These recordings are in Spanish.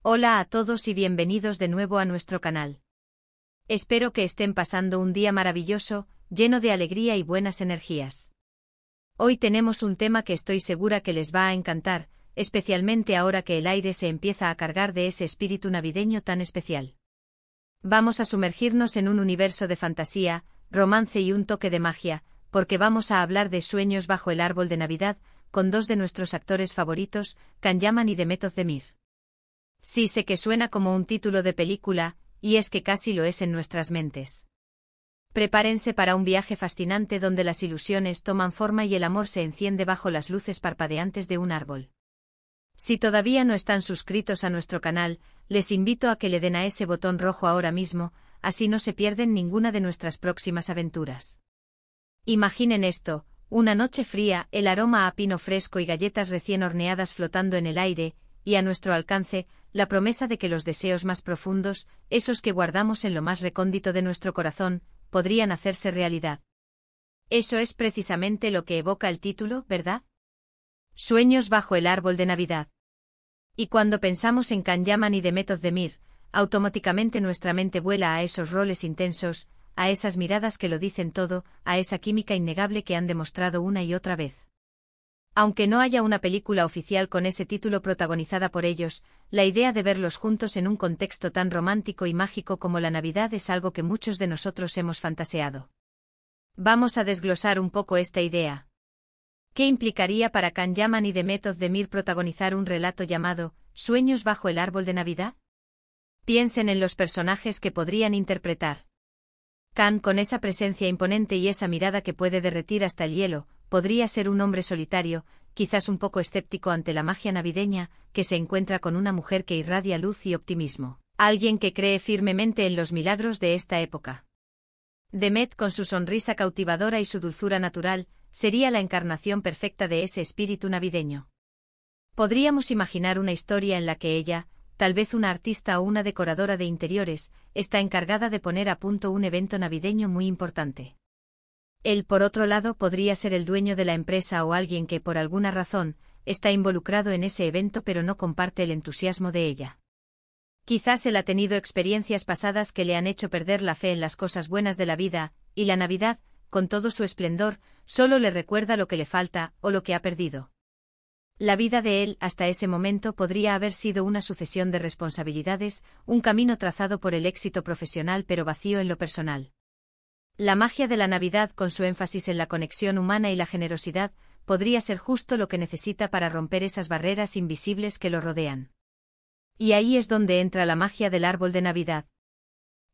Hola a todos y bienvenidos de nuevo a nuestro canal. Espero que estén pasando un día maravilloso, lleno de alegría y buenas energías. Hoy tenemos un tema que estoy segura que les va a encantar, especialmente ahora que el aire se empieza a cargar de ese espíritu navideño tan especial. Vamos a sumergirnos en un universo de fantasía, romance y un toque de magia, porque vamos a hablar de Sueños bajo el árbol de Navidad, con dos de nuestros actores favoritos, Can Yaman y Demet Özdemir. Sí, sé que suena como un título de película, y es que casi lo es en nuestras mentes. Prepárense para un viaje fascinante donde las ilusiones toman forma y el amor se enciende bajo las luces parpadeantes de un árbol. Si todavía no están suscritos a nuestro canal, les invito a que le den a ese botón rojo ahora mismo, así no se pierden ninguna de nuestras próximas aventuras. Imaginen esto, una noche fría, el aroma a pino fresco y galletas recién horneadas flotando en el aire, y a nuestro alcance, la promesa de que los deseos más profundos, esos que guardamos en lo más recóndito de nuestro corazón, podrían hacerse realidad. Eso es precisamente lo que evoca el título, ¿verdad? Sueños bajo el árbol de Navidad. Y cuando pensamos en Can Yaman y Demet Özdemir, automáticamente nuestra mente vuela a esos roles intensos, a esas miradas que lo dicen todo, a esa química innegable que han demostrado una y otra vez. Aunque no haya una película oficial con ese título protagonizada por ellos, la idea de verlos juntos en un contexto tan romántico y mágico como la Navidad es algo que muchos de nosotros hemos fantaseado. Vamos a desglosar un poco esta idea. ¿Qué implicaría para Can Yaman y Demet Özdemir protagonizar un relato llamado Sueños bajo el árbol de Navidad? Piensen en los personajes que podrían interpretar. Can, con esa presencia imponente y esa mirada que puede derretir hasta el hielo, podría ser un hombre solitario, quizás un poco escéptico ante la magia navideña, que se encuentra con una mujer que irradia luz y optimismo. Alguien que cree firmemente en los milagros de esta época. Demet, con su sonrisa cautivadora y su dulzura natural, sería la encarnación perfecta de ese espíritu navideño. Podríamos imaginar una historia en la que ella, tal vez una artista o una decoradora de interiores, está encargada de poner a punto un evento navideño muy importante. Él, por otro lado, podría ser el dueño de la empresa o alguien que, por alguna razón, está involucrado en ese evento pero no comparte el entusiasmo de ella. Quizás él ha tenido experiencias pasadas que le han hecho perder la fe en las cosas buenas de la vida, y la Navidad, con todo su esplendor, solo le recuerda lo que le falta o lo que ha perdido. La vida de él, hasta ese momento, podría haber sido una sucesión de responsabilidades, un camino trazado por el éxito profesional pero vacío en lo personal. La magia de la Navidad, con su énfasis en la conexión humana y la generosidad, podría ser justo lo que necesita para romper esas barreras invisibles que lo rodean. Y ahí es donde entra la magia del árbol de Navidad.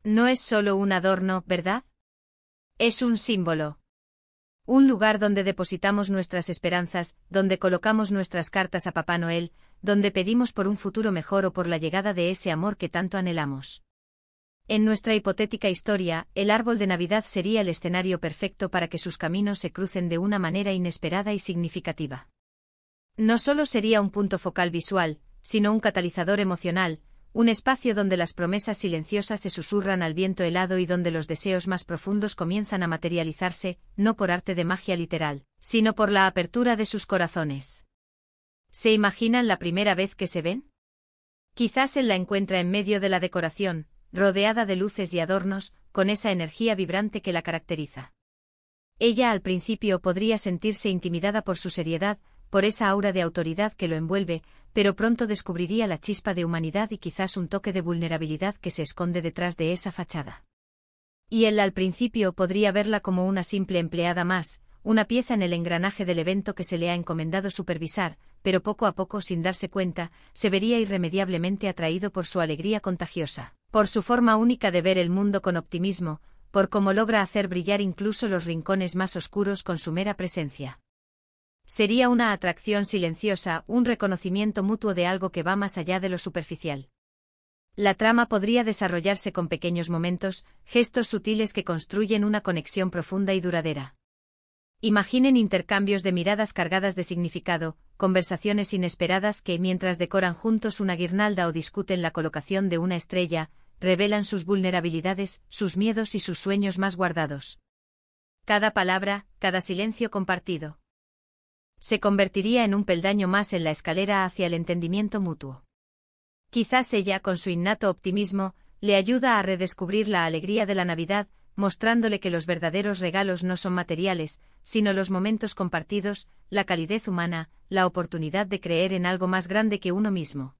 No es solo un adorno, ¿verdad? Es un símbolo. Un lugar donde depositamos nuestras esperanzas, donde colocamos nuestras cartas a Papá Noel, donde pedimos por un futuro mejor o por la llegada de ese amor que tanto anhelamos. En nuestra hipotética historia, el árbol de Navidad sería el escenario perfecto para que sus caminos se crucen de una manera inesperada y significativa. No solo sería un punto focal visual, sino un catalizador emocional, un espacio donde las promesas silenciosas se susurran al viento helado y donde los deseos más profundos comienzan a materializarse, no por arte de magia literal, sino por la apertura de sus corazones. ¿Se imaginan la primera vez que se ven? Quizás él la encuentra en medio de la decoración, rodeada de luces y adornos, con esa energía vibrante que la caracteriza. Ella al principio podría sentirse intimidada por su seriedad, por esa aura de autoridad que lo envuelve, pero pronto descubriría la chispa de humanidad y quizás un toque de vulnerabilidad que se esconde detrás de esa fachada. Y él al principio podría verla como una simple empleada más, una pieza en el engranaje del evento que se le ha encomendado supervisar, pero poco a poco, sin darse cuenta, se vería irremediablemente atraído por su alegría contagiosa, por su forma única de ver el mundo con optimismo, por cómo logra hacer brillar incluso los rincones más oscuros con su mera presencia. Sería una atracción silenciosa, un reconocimiento mutuo de algo que va más allá de lo superficial. La trama podría desarrollarse con pequeños momentos, gestos sutiles que construyen una conexión profunda y duradera. Imaginen intercambios de miradas cargadas de significado, conversaciones inesperadas que, mientras decoran juntos una guirnalda o discuten la colocación de una estrella, revelan sus vulnerabilidades, sus miedos y sus sueños más guardados. Cada palabra, cada silencio compartido se convertiría en un peldaño más en la escalera hacia el entendimiento mutuo. Quizás ella, con su innato optimismo, le ayuda a redescubrir la alegría de la Navidad, mostrándole que los verdaderos regalos no son materiales, sino los momentos compartidos, la calidez humana, la oportunidad de creer en algo más grande que uno mismo.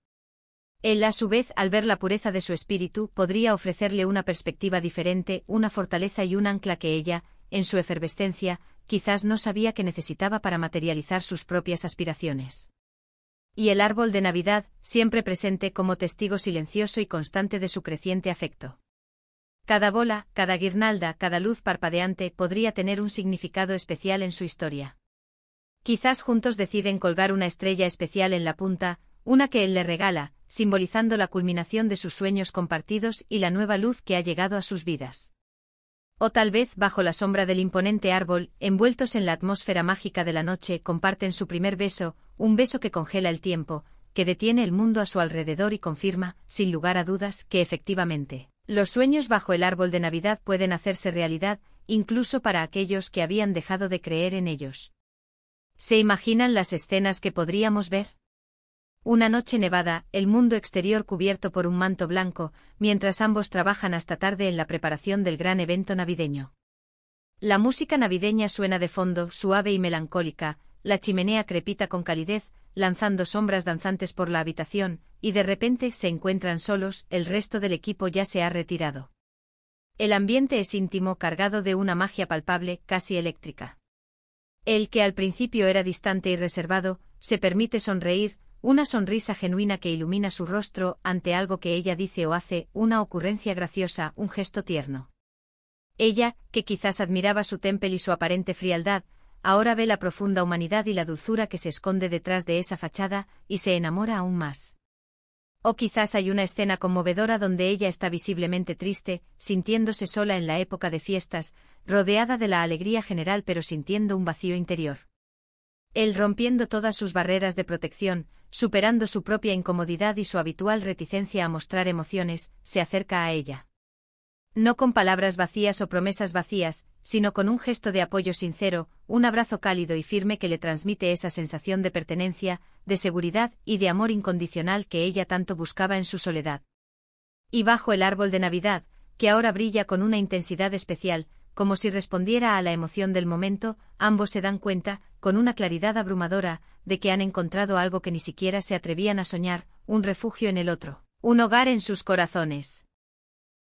Él, a su vez, al ver la pureza de su espíritu, podría ofrecerle una perspectiva diferente, una fortaleza y un ancla que ella, en su efervescencia, quizás no sabía que necesitaba para materializar sus propias aspiraciones. Y el árbol de Navidad, siempre presente como testigo silencioso y constante de su creciente afecto. Cada bola, cada guirnalda, cada luz parpadeante podría tener un significado especial en su historia. Quizás juntos deciden colgar una estrella especial en la punta, una que él le regala, simbolizando la culminación de sus sueños compartidos y la nueva luz que ha llegado a sus vidas. O tal vez, bajo la sombra del imponente árbol, envueltos en la atmósfera mágica de la noche, comparten su primer beso, un beso que congela el tiempo, que detiene el mundo a su alrededor y confirma, sin lugar a dudas, que efectivamente, los sueños bajo el árbol de Navidad pueden hacerse realidad, incluso para aquellos que habían dejado de creer en ellos. ¿Se imaginan las escenas que podríamos ver? Una noche nevada, el mundo exterior cubierto por un manto blanco, mientras ambos trabajan hasta tarde en la preparación del gran evento navideño. La música navideña suena de fondo, suave y melancólica, la chimenea crepita con calidez, lanzando sombras danzantes por la habitación, y de repente se encuentran solos, el resto del equipo ya se ha retirado. El ambiente es íntimo, cargado de una magia palpable, casi eléctrica. El que al principio era distante y reservado, se permite sonreír, una sonrisa genuina que ilumina su rostro ante algo que ella dice o hace, una ocurrencia graciosa, un gesto tierno. Ella, que quizás admiraba su temple y su aparente frialdad, ahora ve la profunda humanidad y la dulzura que se esconde detrás de esa fachada, y se enamora aún más. O quizás hay una escena conmovedora donde ella está visiblemente triste, sintiéndose sola en la época de fiestas, rodeada de la alegría general pero sintiendo un vacío interior. Él, rompiendo todas sus barreras de protección, superando su propia incomodidad y su habitual reticencia a mostrar emociones, se acerca a ella. No con palabras vacías o promesas vacías, sino con un gesto de apoyo sincero, un abrazo cálido y firme que le transmite esa sensación de pertenencia, de seguridad y de amor incondicional que ella tanto buscaba en su soledad. Y bajo el árbol de Navidad, que ahora brilla con una intensidad especial, como si respondiera a la emoción del momento, ambos se dan cuenta, con una claridad abrumadora, de que han encontrado algo que ni siquiera se atrevían a soñar, un refugio en el otro, un hogar en sus corazones.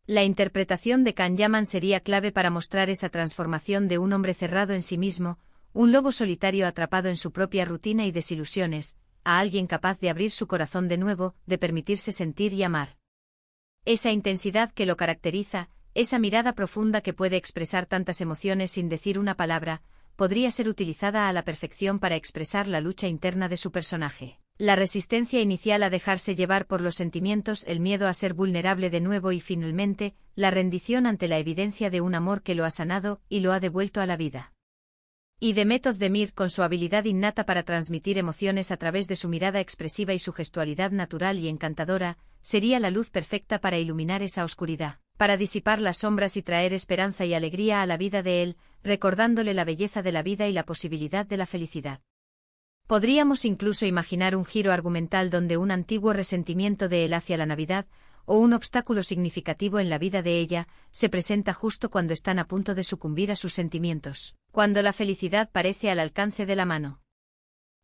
La interpretación de Can Yaman sería clave para mostrar esa transformación de un hombre cerrado en sí mismo, un lobo solitario atrapado en su propia rutina y desilusiones, a alguien capaz de abrir su corazón de nuevo, de permitirse sentir y amar. Esa intensidad que lo caracteriza, esa mirada profunda que puede expresar tantas emociones sin decir una palabra, podría ser utilizada a la perfección para expresar la lucha interna de su personaje. La resistencia inicial a dejarse llevar por los sentimientos, el miedo a ser vulnerable de nuevo y finalmente, la rendición ante la evidencia de un amor que lo ha sanado y lo ha devuelto a la vida. Y de Method Demir, con su habilidad innata para transmitir emociones a través de su mirada expresiva y su gestualidad natural y encantadora, sería la luz perfecta para iluminar esa oscuridad, para disipar las sombras y traer esperanza y alegría a la vida de él, recordándole la belleza de la vida y la posibilidad de la felicidad. Podríamos incluso imaginar un giro argumental donde un antiguo resentimiento de él hacia la Navidad, o un obstáculo significativo en la vida de ella, se presenta justo cuando están a punto de sucumbir a sus sentimientos, cuando la felicidad parece al alcance de la mano.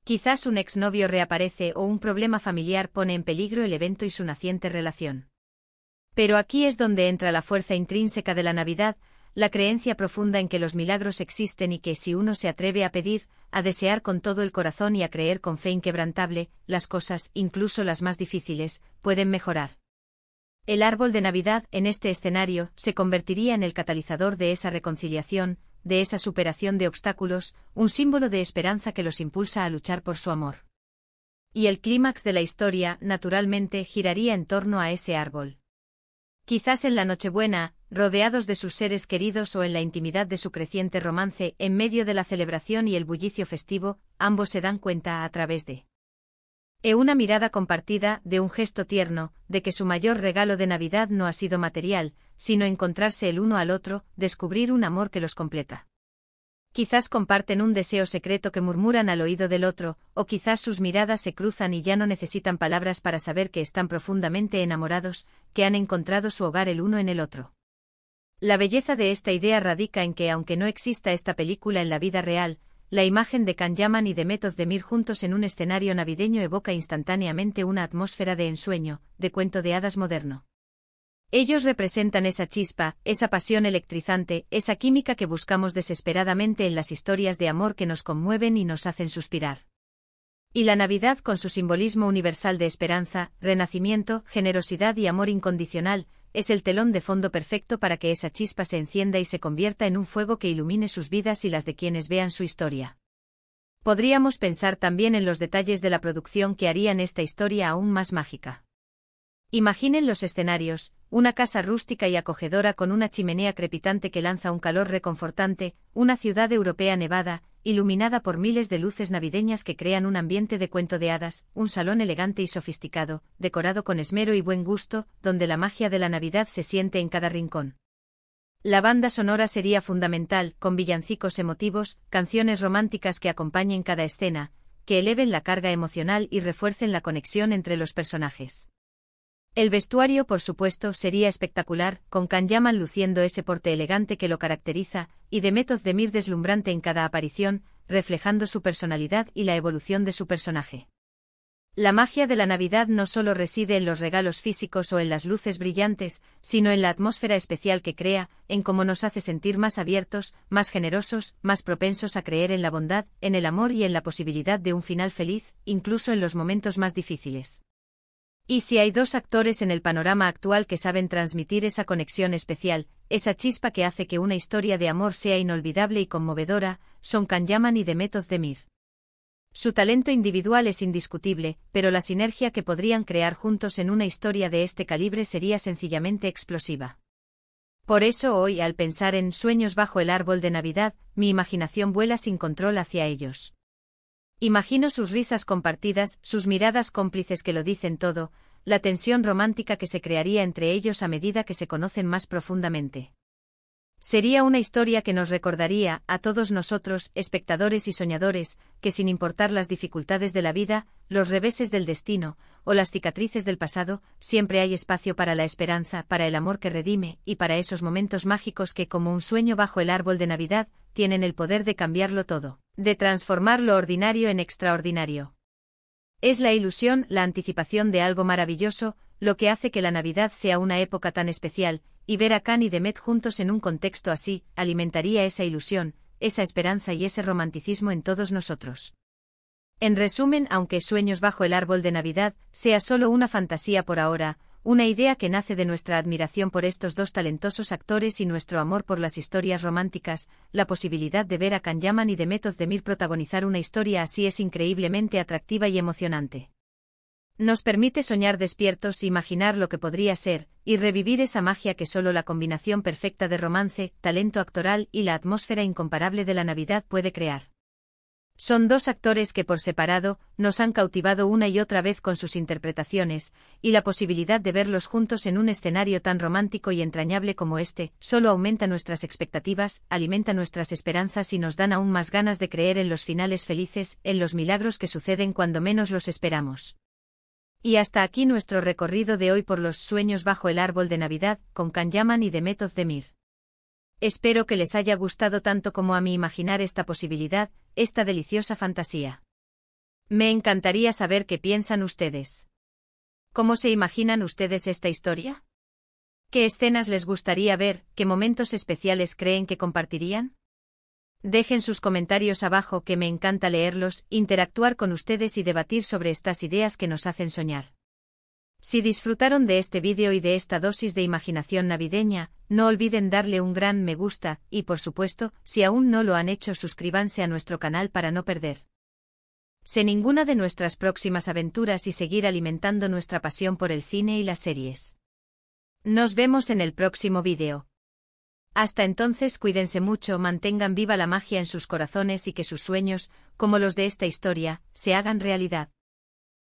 Quizás un exnovio reaparece o un problema familiar pone en peligro el evento y su naciente relación. Pero aquí es donde entra la fuerza intrínseca de la Navidad, la creencia profunda en que los milagros existen y que si uno se atreve a pedir, a desear con todo el corazón y a creer con fe inquebrantable, las cosas, incluso las más difíciles, pueden mejorar. El árbol de Navidad, en este escenario, se convertiría en el catalizador de esa reconciliación, de esa superación de obstáculos, un símbolo de esperanza que los impulsa a luchar por su amor. Y el clímax de la historia, naturalmente, giraría en torno a ese árbol. Quizás en la Nochebuena, rodeados de sus seres queridos o en la intimidad de su creciente romance, en medio de la celebración y el bullicio festivo, ambos se dan cuenta a través de una mirada compartida, de un gesto tierno, de que su mayor regalo de Navidad no ha sido material, sino encontrarse el uno al otro, descubrir un amor que los completa. Quizás comparten un deseo secreto que murmuran al oído del otro, o quizás sus miradas se cruzan y ya no necesitan palabras para saber que están profundamente enamorados, que han encontrado su hogar el uno en el otro. La belleza de esta idea radica en que, aunque no exista esta película en la vida real, la imagen de Can Yaman y de Method Demir juntos en un escenario navideño evoca instantáneamente una atmósfera de ensueño, de cuento de hadas moderno. Ellos representan esa chispa, esa pasión electrizante, esa química que buscamos desesperadamente en las historias de amor que nos conmueven y nos hacen suspirar. Y la Navidad, con su simbolismo universal de esperanza, renacimiento, generosidad y amor incondicional, es el telón de fondo perfecto para que esa chispa se encienda y se convierta en un fuego que ilumine sus vidas y las de quienes vean su historia. Podríamos pensar también en los detalles de la producción que harían esta historia aún más mágica. Imaginen los escenarios: una casa rústica y acogedora con una chimenea crepitante que lanza un calor reconfortante, una ciudad europea nevada, iluminada por miles de luces navideñas que crean un ambiente de cuento de hadas, un salón elegante y sofisticado, decorado con esmero y buen gusto, donde la magia de la Navidad se siente en cada rincón. La banda sonora sería fundamental, con villancicos emotivos, canciones románticas que acompañen cada escena, que eleven la carga emocional y refuercen la conexión entre los personajes. El vestuario, por supuesto, sería espectacular, con Can Yaman luciendo ese porte elegante que lo caracteriza, y de Method Demir deslumbrante en cada aparición, reflejando su personalidad y la evolución de su personaje. La magia de la Navidad no solo reside en los regalos físicos o en las luces brillantes, sino en la atmósfera especial que crea, en cómo nos hace sentir más abiertos, más generosos, más propensos a creer en la bondad, en el amor y en la posibilidad de un final feliz, incluso en los momentos más difíciles. Y si hay dos actores en el panorama actual que saben transmitir esa conexión especial, esa chispa que hace que una historia de amor sea inolvidable y conmovedora, son Can Yaman y de Method Demir. Su talento individual es indiscutible, pero la sinergia que podrían crear juntos en una historia de este calibre sería sencillamente explosiva. Por eso hoy, al pensar en Sueños bajo el árbol de Navidad, mi imaginación vuela sin control hacia ellos. Imagino sus risas compartidas, sus miradas cómplices que lo dicen todo, la tensión romántica que se crearía entre ellos a medida que se conocen más profundamente. Sería una historia que nos recordaría, a todos nosotros, espectadores y soñadores, que sin importar las dificultades de la vida, los reveses del destino, o las cicatrices del pasado, siempre hay espacio para la esperanza, para el amor que redime, y para esos momentos mágicos que, como un sueño bajo el árbol de Navidad, tienen el poder de cambiarlo todo, de transformar lo ordinario en extraordinario. Es la ilusión, la anticipación de algo maravilloso, lo que hace que la Navidad sea una época tan especial, y ver a Can y Demet juntos en un contexto así, alimentaría esa ilusión, esa esperanza y ese romanticismo en todos nosotros. En resumen, aunque Sueños bajo el árbol de Navidad sea solo una fantasía por ahora, una idea que nace de nuestra admiración por estos dos talentosos actores y nuestro amor por las historias románticas, la posibilidad de ver a Can Yaman y de Method Demir protagonizar una historia así es increíblemente atractiva y emocionante. Nos permite soñar despiertos, imaginar lo que podría ser, y revivir esa magia que solo la combinación perfecta de romance, talento actoral y la atmósfera incomparable de la Navidad puede crear. Son dos actores que por separado, nos han cautivado una y otra vez con sus interpretaciones, y la posibilidad de verlos juntos en un escenario tan romántico y entrañable como este, solo aumenta nuestras expectativas, alimenta nuestras esperanzas y nos dan aún más ganas de creer en los finales felices, en los milagros que suceden cuando menos los esperamos. Y hasta aquí nuestro recorrido de hoy por los Sueños bajo el árbol de Navidad, con Can Yaman y de Method Demir. Espero que les haya gustado tanto como a mí imaginar esta posibilidad, esta deliciosa fantasía. Me encantaría saber qué piensan ustedes. ¿Cómo se imaginan ustedes esta historia? ¿Qué escenas les gustaría ver, qué momentos especiales creen que compartirían? Dejen sus comentarios abajo, que me encanta leerlos, interactuar con ustedes y debatir sobre estas ideas que nos hacen soñar. Si disfrutaron de este vídeo y de esta dosis de imaginación navideña, no olviden darle un gran me gusta, y por supuesto, si aún no lo han hecho, suscríbanse a nuestro canal para no perderse ninguna de nuestras próximas aventuras y seguir alimentando nuestra pasión por el cine y las series. Nos vemos en el próximo vídeo. Hasta entonces, cuídense mucho, mantengan viva la magia en sus corazones y que sus sueños, como los de esta historia, se hagan realidad.